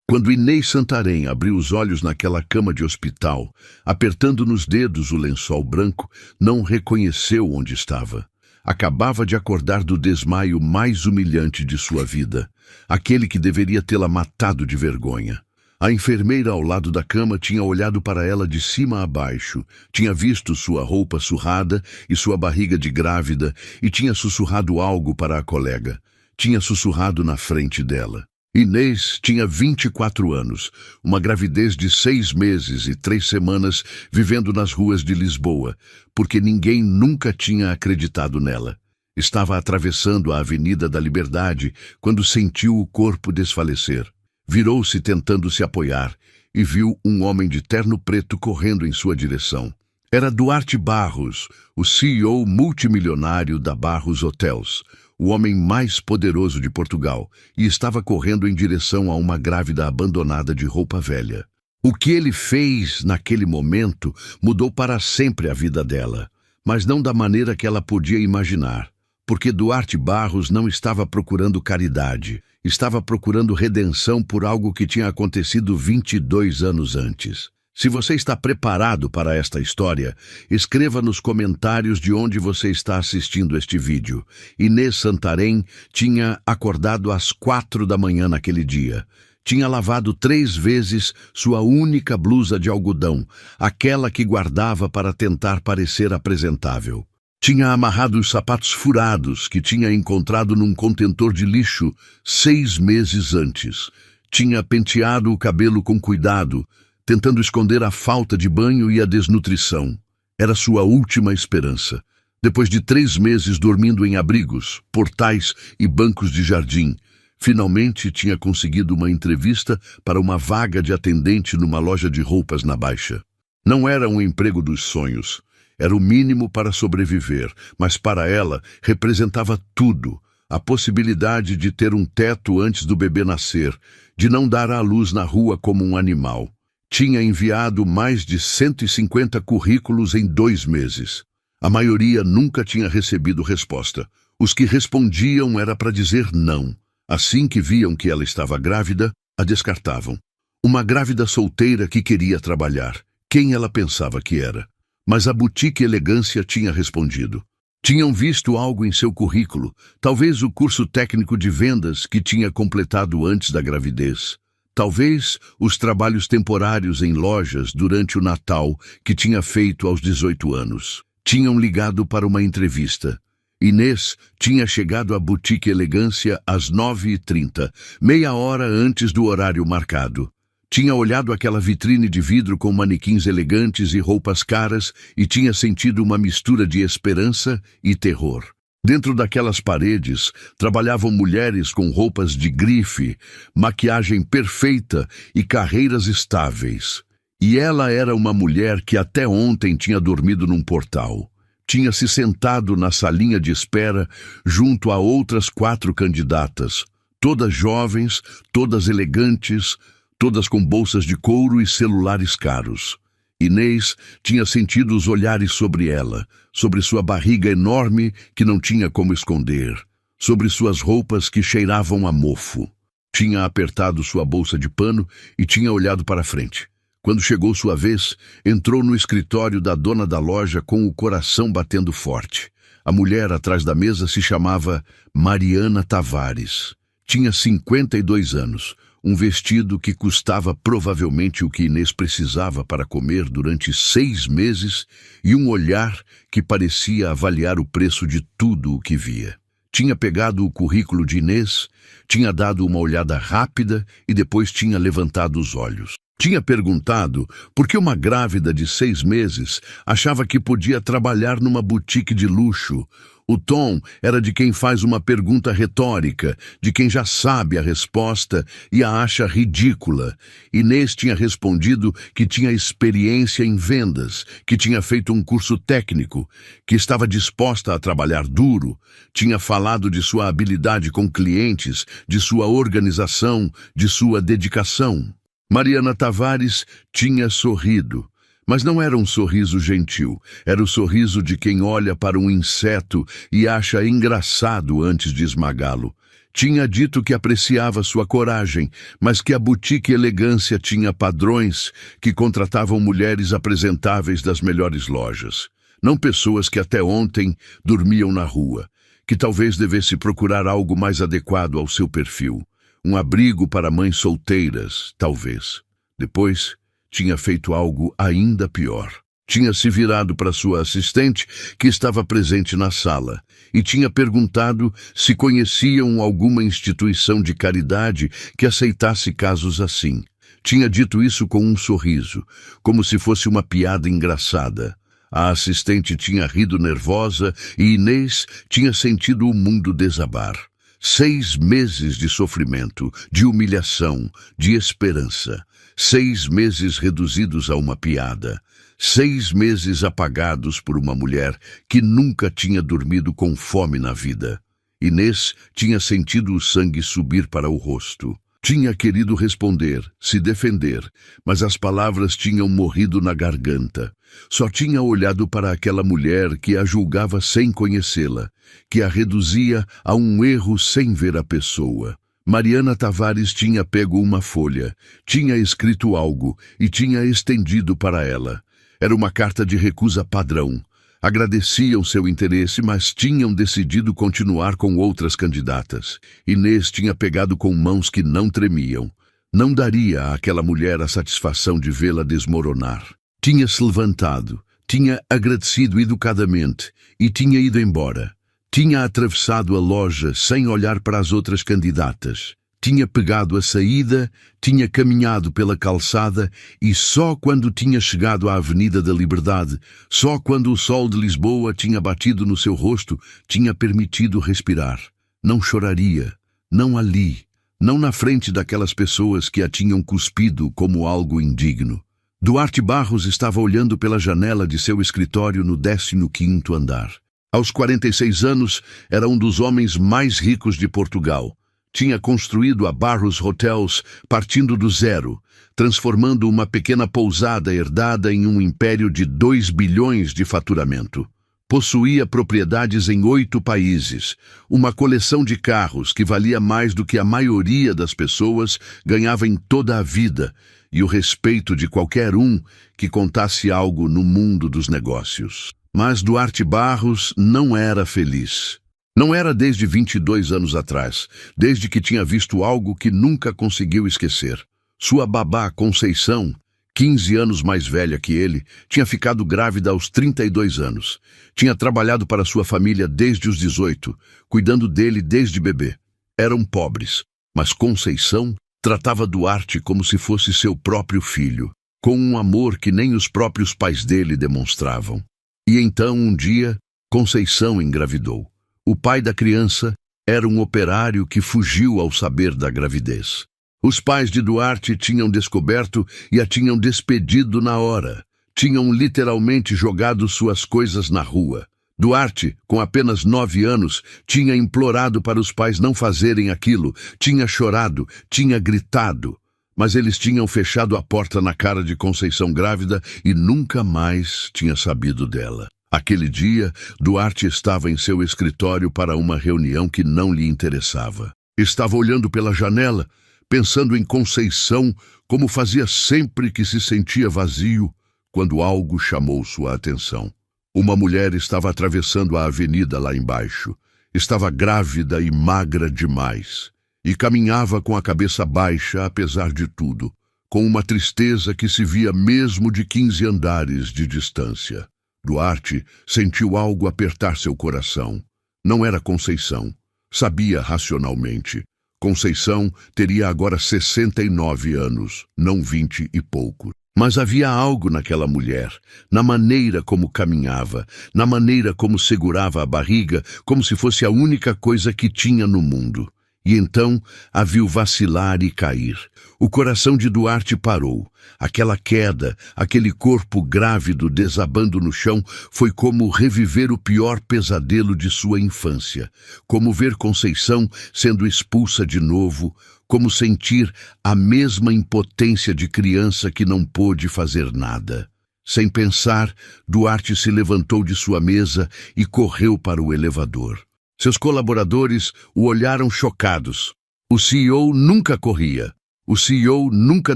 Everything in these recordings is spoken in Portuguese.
Quando Inês Santarém abriu os olhos naquela cama de hospital, apertando nos dedos o lençol branco, não reconheceu onde estava. Acabava de acordar do desmaio mais humilhante de sua vida, aquele que deveria tê-la matado de vergonha. A enfermeira ao lado da cama tinha olhado para ela de cima a baixo, tinha visto sua roupa surrada e sua barriga de grávida e tinha sussurrado algo para a colega. Tinha sussurrado na frente dela. Inês tinha 24 anos, uma gravidez de 6 meses e 3 semanas vivendo nas ruas de Lisboa, porque ninguém nunca tinha acreditado nela. Estava atravessando a Avenida da Liberdade quando sentiu o corpo desfalecer. Virou-se tentando se apoiar e viu um homem de terno preto correndo em sua direção. Era Duarte Barros, o CEO multimilionário da Barros Hotels, o homem mais poderoso de Portugal, e estava correndo em direção a uma grávida abandonada de roupa velha. O que ele fez naquele momento mudou para sempre a vida dela, mas não da maneira que ela podia imaginar, porque Duarte Barros não estava procurando caridade, estava procurando redenção por algo que tinha acontecido 22 anos antes. Se você está preparado para esta história, escreva nos comentários de onde você está assistindo este vídeo. Inês Santarém tinha acordado às 4 da manhã naquele dia. Tinha lavado 3 vezes sua única blusa de algodão, aquela que guardava para tentar parecer apresentável. Tinha amarrado os sapatos furados que tinha encontrado num contentor de lixo 6 meses antes. Tinha penteado o cabelo com cuidado, tentando esconder a falta de banho e a desnutrição. Era sua última esperança. Depois de 3 meses dormindo em abrigos, portais e bancos de jardim, finalmente tinha conseguido uma entrevista para uma vaga de atendente numa loja de roupas na Baixa. Não era um emprego dos sonhos. Era o mínimo para sobreviver, mas para ela representava tudo. A possibilidade de ter um teto antes do bebê nascer, de não dar à luz na rua como um animal. Tinha enviado mais de 150 currículos em 2 meses. A maioria nunca tinha recebido resposta. Os que respondiam era para dizer não. Assim que viam que ela estava grávida, a descartavam. Uma grávida solteira que queria trabalhar. Quem ela pensava que era? Mas a Boutique Elegância tinha respondido. Tinham visto algo em seu currículo, talvez o curso técnico de vendas que tinha completado antes da gravidez. Talvez os trabalhos temporários em lojas durante o Natal que tinha feito aos 18 anos. Tinham ligado para uma entrevista. Inês tinha chegado à Boutique Elegância às 9h30, meia hora antes do horário marcado. Tinha olhado aquela vitrine de vidro com manequins elegantes e roupas caras e tinha sentido uma mistura de esperança e terror. Dentro daquelas paredes, trabalhavam mulheres com roupas de grife, maquiagem perfeita e carreiras estáveis. E ela era uma mulher que até ontem tinha dormido num portal. Tinha se sentado na salinha de espera junto a outras 4 candidatas, todas jovens, todas elegantes, todas com bolsas de couro e celulares caros. Inês tinha sentido os olhares sobre ela, sobre sua barriga enorme que não tinha como esconder, sobre suas roupas que cheiravam a mofo. Tinha apertado sua bolsa de pano e tinha olhado para frente. Quando chegou sua vez, entrou no escritório da dona da loja com o coração batendo forte. A mulher atrás da mesa se chamava Mariana Tavares. Tinha 52 anos. Um vestido que custava provavelmente o que Inês precisava para comer durante 6 meses e um olhar que parecia avaliar o preço de tudo o que via. Tinha pegado o currículo de Inês, tinha dado uma olhada rápida e depois tinha levantado os olhos. Tinha perguntado por que uma grávida de 6 meses achava que podia trabalhar numa boutique de luxo. O tom era de quem faz uma pergunta retórica, de quem já sabe a resposta e a acha ridícula. Inês tinha respondido que tinha experiência em vendas, que tinha feito um curso técnico, que estava disposta a trabalhar duro, tinha falado de sua habilidade com clientes, de sua organização, de sua dedicação. Mariana Tavares tinha sorrido. Mas não era um sorriso gentil, era o sorriso de quem olha para um inseto e acha engraçado antes de esmagá-lo. Tinha dito que apreciava sua coragem, mas que a boutique elegância tinha padrões que contratavam mulheres apresentáveis das melhores lojas. Não pessoas que até ontem dormiam na rua, que talvez devesse procurar algo mais adequado ao seu perfil. Um abrigo para mães solteiras, talvez. Depois, tinha feito algo ainda pior. Tinha se virado para sua assistente, que estava presente na sala, e tinha perguntado se conheciam alguma instituição de caridade que aceitasse casos assim. Tinha dito isso com um sorriso, como se fosse uma piada engraçada. A assistente tinha rido nervosa e Inês tinha sentido o mundo desabar. 6 meses de sofrimento, de humilhação, de esperança. 6 meses reduzidos a uma piada. 6 meses apagados por uma mulher que nunca tinha dormido com fome na vida. Inês tinha sentido o sangue subir para o rosto. Tinha querido responder, se defender, mas as palavras tinham morrido na garganta. Só tinha olhado para aquela mulher que a julgava sem conhecê-la, que a reduzia a um erro sem ver a pessoa. Mariana Tavares tinha pego uma folha, tinha escrito algo e tinha estendido para ela. Era uma carta de recusa padrão. Agradeciam seu interesse, mas tinham decidido continuar com outras candidatas. Inês tinha pegado com mãos que não tremiam. Não daria àquela mulher a satisfação de vê-la desmoronar. Tinha se levantado, tinha agradecido educadamente e tinha ido embora. Tinha atravessado a loja sem olhar para as outras candidatas. Tinha pegado a saída, tinha caminhado pela calçada e só quando tinha chegado à Avenida da Liberdade, só quando o sol de Lisboa tinha batido no seu rosto, tinha permitido respirar. Não choraria, não ali, não na frente daquelas pessoas que a tinham cuspido como algo indigno. Duarte Barros estava olhando pela janela de seu escritório no 15º andar. Aos 46 anos, era um dos homens mais ricos de Portugal. Tinha construído a Barros Hotels partindo do zero, transformando uma pequena pousada herdada em um império de 2 bilhões de faturamento. Possuía propriedades em 8 países, uma coleção de carros que valia mais do que a maioria das pessoas ganhava em toda a vida, e o respeito de qualquer um que contasse algo no mundo dos negócios. Mas Duarte Barros não era feliz. Não era desde 22 anos atrás, desde que tinha visto algo que nunca conseguiu esquecer. Sua babá, Conceição, 15 anos mais velha que ele, tinha ficado grávida aos 32 anos. Tinha trabalhado para sua família desde os 18, cuidando dele desde bebê. Eram pobres, mas Conceição tratava Duarte como se fosse seu próprio filho, com um amor que nem os próprios pais dele demonstravam. E então, um dia, Conceição engravidou. O pai da criança era um operário que fugiu ao saber da gravidez. Os pais de Duarte tinham descoberto e a tinham despedido na hora. Tinham literalmente jogado suas coisas na rua. Duarte, com apenas 9 anos, tinha implorado para os pais não fazerem aquilo, tinha chorado, tinha gritado. Mas eles tinham fechado a porta na cara de Conceição grávida e nunca mais tinha sabido dela. Aquele dia, Duarte estava em seu escritório para uma reunião que não lhe interessava. Estava olhando pela janela, pensando em Conceição, como fazia sempre que se sentia vazio, quando algo chamou sua atenção. Uma mulher estava atravessando a avenida lá embaixo. Estava grávida e magra demais. E caminhava com a cabeça baixa, apesar de tudo, com uma tristeza que se via mesmo de 15 andares de distância. Duarte sentiu algo apertar seu coração. Não era Conceição. Sabia racionalmente. Conceição teria agora 69 anos, não 20 e pouco. Mas havia algo naquela mulher, na maneira como caminhava, na maneira como segurava a barriga, como se fosse a única coisa que tinha no mundo. E então a viu vacilar e cair. O coração de Duarte parou. Aquela queda, aquele corpo grávido desabando no chão, foi como reviver o pior pesadelo de sua infância. Como ver Conceição sendo expulsa de novo, como sentir a mesma impotência de criança que não pôde fazer nada. Sem pensar, Duarte se levantou de sua mesa e correu para o elevador. Seus colaboradores o olharam chocados. O CEO nunca corria. O CEO nunca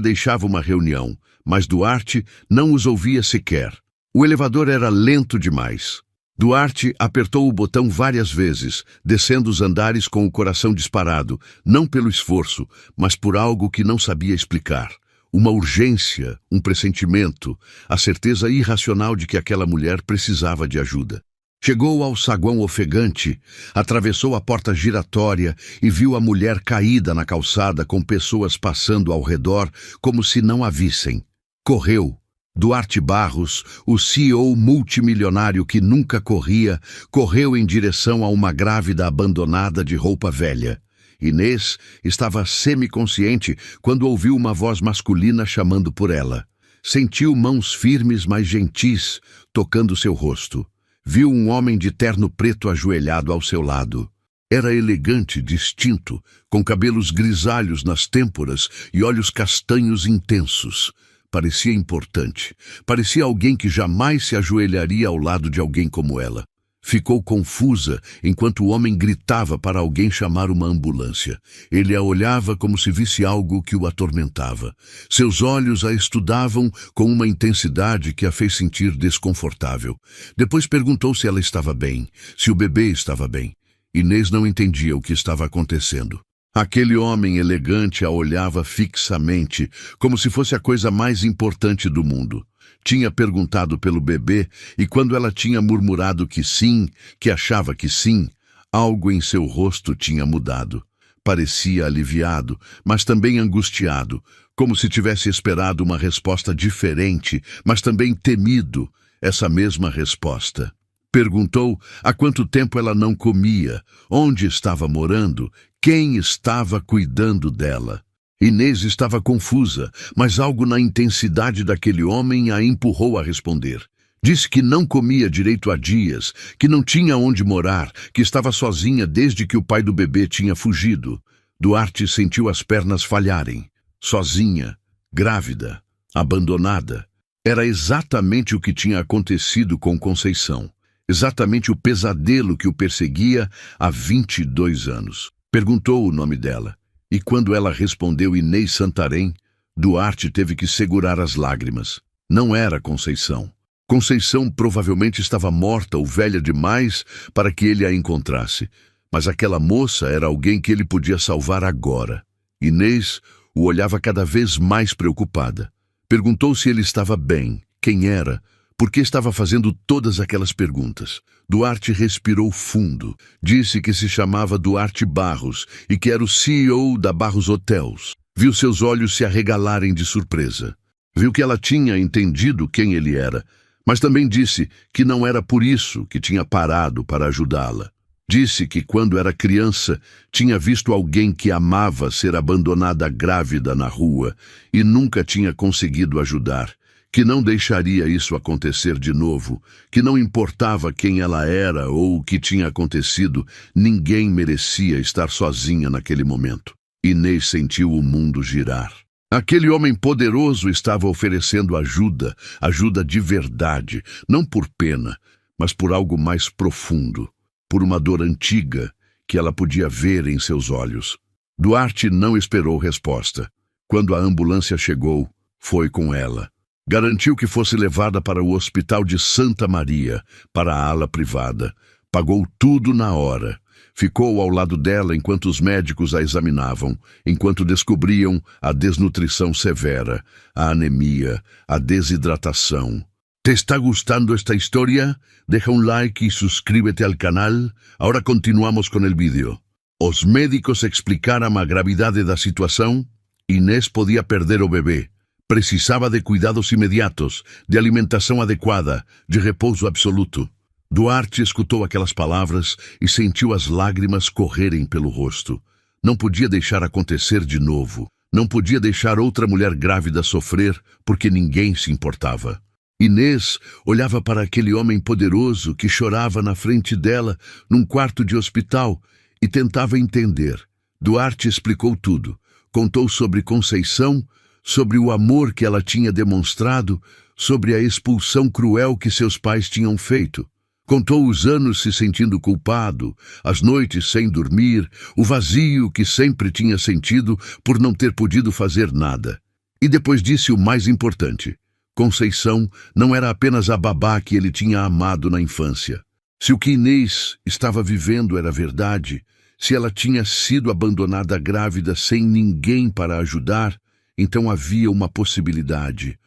deixava uma reunião, mas Duarte não os ouvia sequer. O elevador era lento demais. Duarte apertou o botão várias vezes, descendo os andares com o coração disparado, não pelo esforço, mas por algo que não sabia explicar. Uma urgência, um pressentimento, a certeza irracional de que aquela mulher precisava de ajuda. Chegou ao saguão ofegante, atravessou a porta giratória e viu a mulher caída na calçada com pessoas passando ao redor como se não a vissem. Correu. Duarte Barros, o CEO multimilionário que nunca corria, correu em direção a uma grávida abandonada de roupa velha. Inês estava semiconsciente quando ouviu uma voz masculina chamando por ela. Sentiu mãos firmes, mas gentis, tocando seu rosto. Viu um homem de terno preto ajoelhado ao seu lado. Era elegante, distinto, com cabelos grisalhos nas têmporas e olhos castanhos intensos. Parecia importante. Parecia alguém que jamais se ajoelharia ao lado de alguém como ela. Ficou confusa enquanto o homem gritava para alguém chamar uma ambulância. Ele a olhava como se visse algo que o atormentava. Seus olhos a estudavam com uma intensidade que a fez sentir desconfortável. Depois perguntou se ela estava bem, se o bebê estava bem. Inês não entendia o que estava acontecendo. Aquele homem elegante a olhava fixamente, como se fosse a coisa mais importante do mundo. Tinha perguntado pelo bebê e quando ela tinha murmurado que sim, que achava que sim, algo em seu rosto tinha mudado. Parecia aliviado, mas também angustiado, como se tivesse esperado uma resposta diferente, mas também temido essa mesma resposta. Perguntou há quanto tempo ela não comia, onde estava morando, quem estava cuidando dela. Inês estava confusa, mas algo na intensidade daquele homem a empurrou a responder. Disse que não comia direito há dias, que não tinha onde morar, que estava sozinha desde que o pai do bebê tinha fugido. Duarte sentiu as pernas falharem. Sozinha, grávida, abandonada. Era exatamente o que tinha acontecido com Conceição. Exatamente o pesadelo que o perseguia há 22 anos. Perguntou o nome dela. E quando ela respondeu Inês Santarém, Duarte teve que segurar as lágrimas. Não era Conceição. Conceição provavelmente estava morta ou velha demais para que ele a encontrasse. Mas aquela moça era alguém que ele podia salvar agora. Inês o olhava cada vez mais preocupada. Perguntou se ele estava bem, quem era, por que estava fazendo todas aquelas perguntas. Duarte respirou fundo. Disse que se chamava Duarte Barros e que era o CEO da Barros Hotels. Viu seus olhos se arregalarem de surpresa. Viu que ela tinha entendido quem ele era, mas também disse que não era por isso que tinha parado para ajudá-la. Disse que quando era criança tinha visto alguém que amava ser abandonada grávida na rua e nunca tinha conseguido ajudar. Que não deixaria isso acontecer de novo, que não importava quem ela era ou o que tinha acontecido, ninguém merecia estar sozinha naquele momento. Inês sentiu o mundo girar. Aquele homem poderoso estava oferecendo ajuda, ajuda de verdade, não por pena, mas por algo mais profundo, por uma dor antiga que ela podia ver em seus olhos. Duarte não esperou resposta. Quando a ambulância chegou, foi com ela. Garantiu que fosse levada para o Hospital de Santa Maria, para a ala privada. Pagou tudo na hora. Ficou ao lado dela enquanto os médicos a examinavam, enquanto descobriam a desnutrição severa, a anemia, a desidratação. ¿Te está gustando esta historia? Deja un like y suscríbete al canal. Ahora continuamos con el vídeo. Os médicos explicaram a gravidade da situação. Inês podia perder o bebê. Precisava de cuidados imediatos, de alimentação adequada, de repouso absoluto. Duarte escutou aquelas palavras e sentiu as lágrimas correrem pelo rosto. Não podia deixar acontecer de novo. Não podia deixar outra mulher grávida sofrer, porque ninguém se importava. Inês olhava para aquele homem poderoso que chorava na frente dela, num quarto de hospital, e tentava entender. Duarte explicou tudo. Contou sobre Conceição, sobre o amor que ela tinha demonstrado, sobre a expulsão cruel que seus pais tinham feito. Contou os anos se sentindo culpado, as noites sem dormir, o vazio que sempre tinha sentido por não ter podido fazer nada. E depois disse o mais importante: Conceição não era apenas a babá que ele tinha amado na infância. Se o que Inês estava vivendo era verdade, se ela tinha sido abandonada grávida sem ninguém para ajudar, então havia uma possibilidade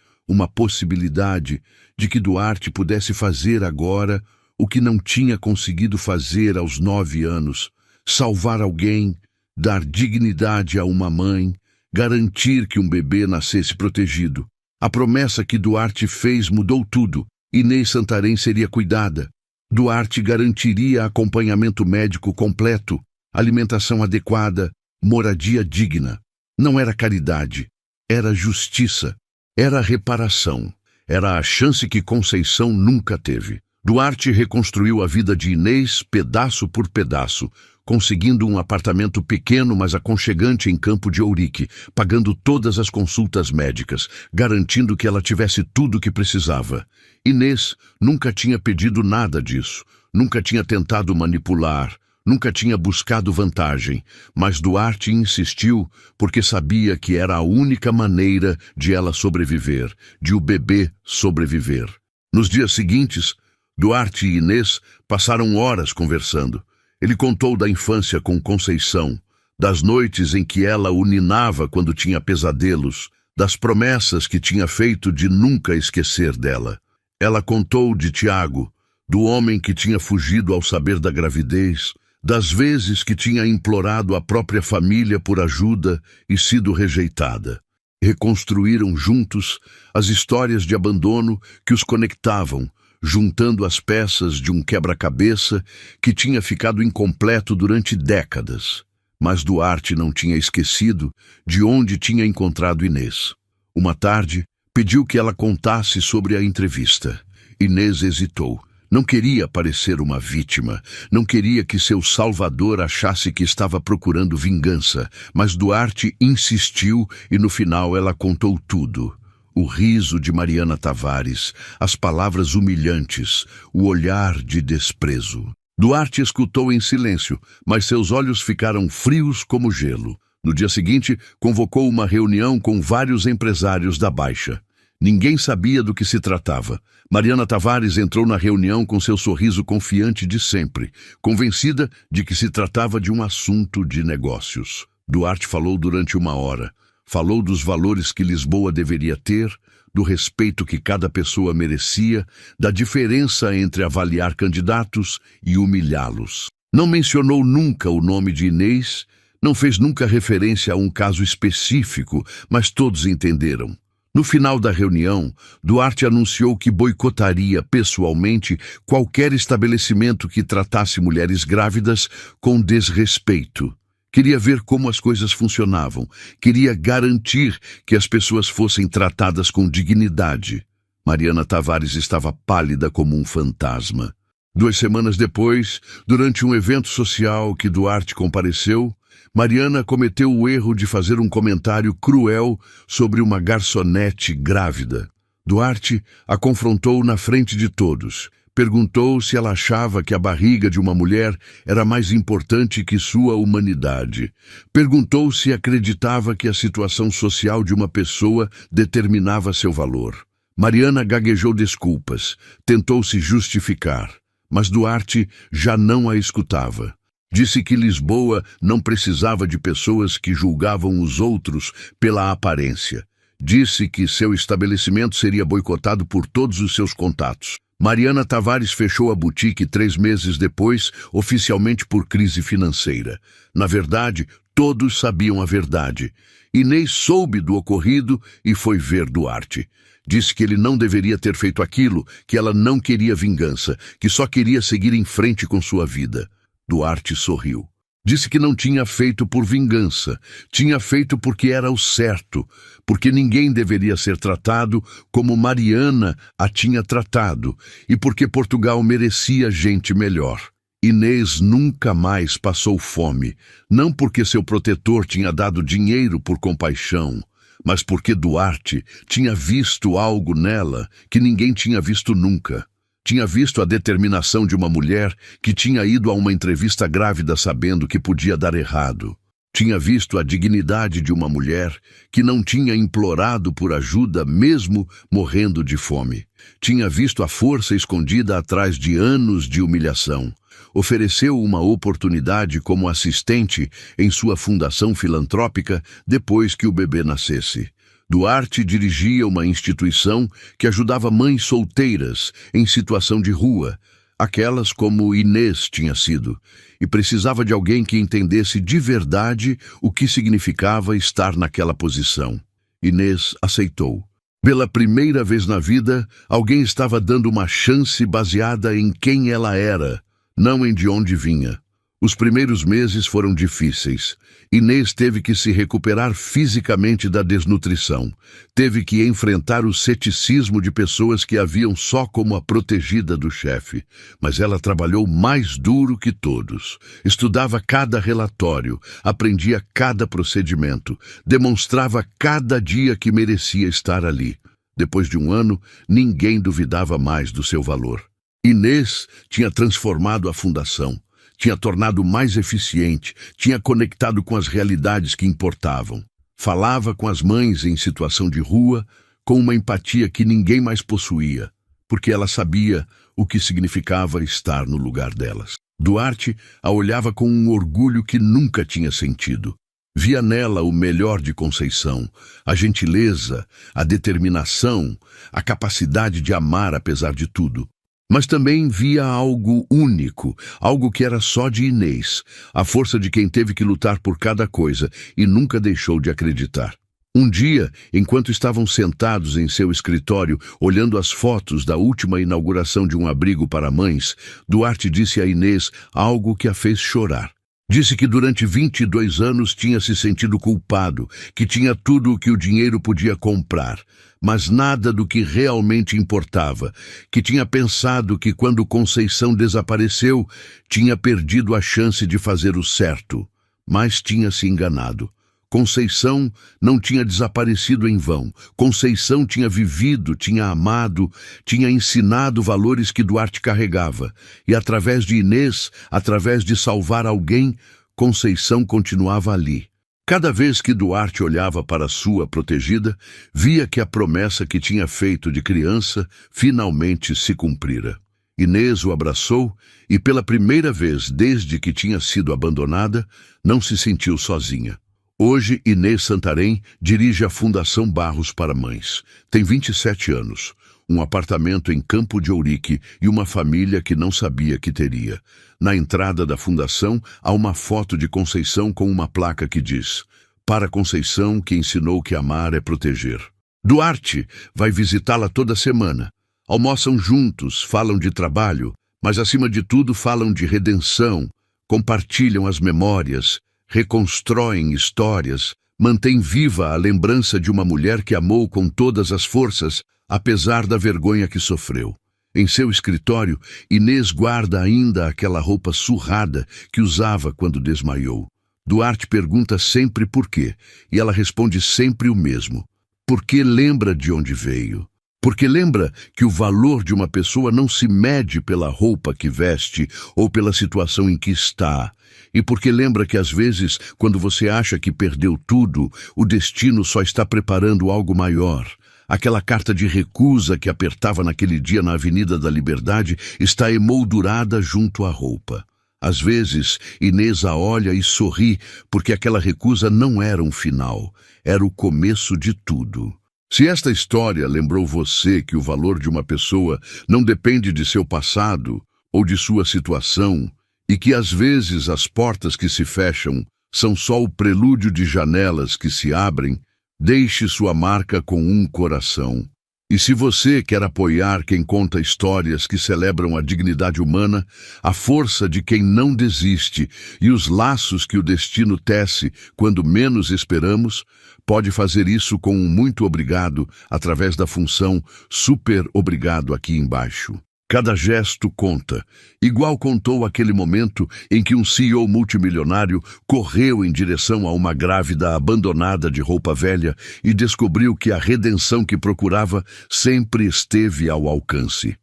de que Duarte pudesse fazer agora o que não tinha conseguido fazer aos 9 anos, salvar alguém, dar dignidade a uma mãe, garantir que um bebê nascesse protegido. A promessa que Duarte fez mudou tudo. Inês Santarém seria cuidada. Duarte garantiria acompanhamento médico completo, alimentação adequada, moradia digna. Não era caridade, era justiça, era reparação. Era a chance que Conceição nunca teve. Duarte reconstruiu a vida de Inês pedaço por pedaço, conseguindo um apartamento pequeno mas aconchegante em Campo de Ourique, pagando todas as consultas médicas, garantindo que ela tivesse tudo o que precisava. Inês nunca tinha pedido nada disso, nunca tinha tentado manipular, nunca tinha buscado vantagem, mas Duarte insistiu porque sabia que era a única maneira de ela sobreviver, de o bebê sobreviver. Nos dias seguintes, Duarte e Inês passaram horas conversando. Ele contou da infância com Conceição, das noites em que ela o ninava quando tinha pesadelos, das promessas que tinha feito de nunca esquecer dela. Ela contou de Tiago, do homem que tinha fugido ao saber da gravidez, das vezes que tinha implorado a própria família por ajuda e sido rejeitada. Reconstruíram juntos as histórias de abandono que os conectavam, juntando as peças de um quebra-cabeça que tinha ficado incompleto durante décadas. Mas Duarte não tinha esquecido de onde tinha encontrado Inês. Uma tarde, pediu que ela contasse sobre a entrevista. Inês hesitou. Não queria parecer uma vítima, não queria que seu salvador achasse que estava procurando vingança, mas Duarte insistiu e no final ela contou tudo. O riso de Mariana Tavares, as palavras humilhantes, o olhar de desprezo. Duarte escutou em silêncio, mas seus olhos ficaram frios como gelo. No dia seguinte, convocou uma reunião com vários empresários da Baixa. Ninguém sabia do que se tratava. Mariana Tavares entrou na reunião com seu sorriso confiante de sempre, convencida de que se tratava de um assunto de negócios. Duarte falou durante 1 hora. Falou dos valores que Lisboa deveria ter, do respeito que cada pessoa merecia, da diferença entre avaliar candidatos e humilhá-los. Não mencionou nunca o nome de Inês, não fez nunca referência a um caso específico, mas todos entenderam. No final da reunião, Duarte anunciou que boicotaria pessoalmente qualquer estabelecimento que tratasse mulheres grávidas com desrespeito. Queria ver como as coisas funcionavam. Queria garantir que as pessoas fossem tratadas com dignidade. Mariana Tavares estava pálida como um fantasma. 2 semanas depois, durante um evento social que Duarte compareceu, Mariana cometeu o erro de fazer um comentário cruel sobre uma garçonete grávida. Duarte a confrontou na frente de todos. Perguntou se ela achava que a barriga de uma mulher era mais importante que sua humanidade. Perguntou se acreditava que a situação social de uma pessoa determinava seu valor. Mariana gaguejou desculpas, tentou se justificar, mas Duarte já não a escutava. Disse que Lisboa não precisava de pessoas que julgavam os outros pela aparência. Disse que seu estabelecimento seria boicotado por todos os seus contatos. Mariana Tavares fechou a boutique 3 meses depois, oficialmente por crise financeira. Na verdade, todos sabiam a verdade. Inês soube do ocorrido e foi ver Duarte. Disse que ele não deveria ter feito aquilo, que ela não queria vingança, que só queria seguir em frente com sua vida. Duarte sorriu. Disse que não tinha feito por vingança, tinha feito porque era o certo, porque ninguém deveria ser tratado como Mariana a tinha tratado e porque Portugal merecia gente melhor. Inês nunca mais passou fome, não porque seu protetor tinha dado dinheiro por compaixão, mas porque Duarte tinha visto algo nela que ninguém tinha visto nunca. Tinha visto a determinação de uma mulher que tinha ido a uma entrevista grávida sabendo que podia dar errado. Tinha visto a dignidade de uma mulher que não tinha implorado por ajuda mesmo morrendo de fome. Tinha visto a força escondida atrás de anos de humilhação. Ofereceu uma oportunidade como assistente em sua fundação filantrópica depois que o bebê nascesse. Duarte dirigia uma instituição que ajudava mães solteiras em situação de rua, aquelas como Inês tinha sido, e precisava de alguém que entendesse de verdade o que significava estar naquela posição. Inês aceitou. Pela primeira vez na vida, alguém estava dando uma chance baseada em quem ela era, não em de onde vinha. Os primeiros meses foram difíceis. Inês teve que se recuperar fisicamente da desnutrição. Teve que enfrentar o ceticismo de pessoas que a viam só como a protegida do chefe. Mas ela trabalhou mais duro que todos. Estudava cada relatório, aprendia cada procedimento, demonstrava cada dia que merecia estar ali. Depois de um ano, ninguém duvidava mais do seu valor. Inês tinha transformado a fundação. Tinha tornado mais eficiente, tinha conectado com as realidades que importavam. Falava com as mães em situação de rua, com uma empatia que ninguém mais possuía, porque ela sabia o que significava estar no lugar delas. Duarte a olhava com um orgulho que nunca tinha sentido. Via nela o melhor de Conceição, a gentileza, a determinação, a capacidade de amar apesar de tudo. Mas também via algo único, algo que era só de Inês, a força de quem teve que lutar por cada coisa e nunca deixou de acreditar. Um dia, enquanto estavam sentados em seu escritório, olhando as fotos da última inauguração de um abrigo para mães, Duarte disse a Inês algo que a fez chorar. Disse que durante 22 anos tinha se sentido culpado, que tinha tudo o que o dinheiro podia comprar, mas nada do que realmente importava, que tinha pensado que quando Conceição desapareceu, tinha perdido a chance de fazer o certo, mas tinha se enganado. Conceição não tinha desaparecido em vão. Conceição tinha vivido, tinha amado, tinha ensinado valores que Duarte carregava. E através de Inês, através de salvar alguém, Conceição continuava ali. Cada vez que Duarte olhava para sua protegida, via que a promessa que tinha feito de criança finalmente se cumprira. Inês o abraçou e, pela primeira vez desde que tinha sido abandonada, não se sentiu sozinha. Hoje, Inês Santarém dirige a Fundação Barros para Mães. Tem 27 anos, um apartamento em Campo de Ourique e uma família que não sabia que teria. Na entrada da fundação, há uma foto de Conceição com uma placa que diz: "Para Conceição, que ensinou que amar é proteger". Duarte vai visitá-la toda semana. Almoçam juntos, falam de trabalho, mas acima de tudo falam de redenção, compartilham as memórias, reconstroem histórias, mantêm viva a lembrança de uma mulher que amou com todas as forças, apesar da vergonha que sofreu. Em seu escritório, Inês guarda ainda aquela roupa surrada que usava quando desmaiou. Duarte pergunta sempre por quê, e ela responde sempre o mesmo. Porque lembra de onde veio. Porque lembra que o valor de uma pessoa não se mede pela roupa que veste ou pela situação em que está. E porque lembra que às vezes, quando você acha que perdeu tudo, o destino só está preparando algo maior. Aquela carta de recusa que apertava naquele dia na Avenida da Liberdade está emoldurada junto à roupa. Às vezes, Inês a olha e sorri porque aquela recusa não era um final, era o começo de tudo. Se esta história lembrou você que o valor de uma pessoa não depende de seu passado ou de sua situação, e que às vezes as portas que se fecham são só o prelúdio de janelas que se abrem, deixe sua marca com um coração. E se você quer apoiar quem conta histórias que celebram a dignidade humana, a força de quem não desiste e os laços que o destino tece quando menos esperamos, pode fazer isso com um muito obrigado através da função super obrigado aqui embaixo. Cada gesto conta, igual contou aquele momento em que um CEO multimilionário correu em direção a uma grávida abandonada de roupa velha e descobriu que a redenção que procurava sempre esteve ao alcance.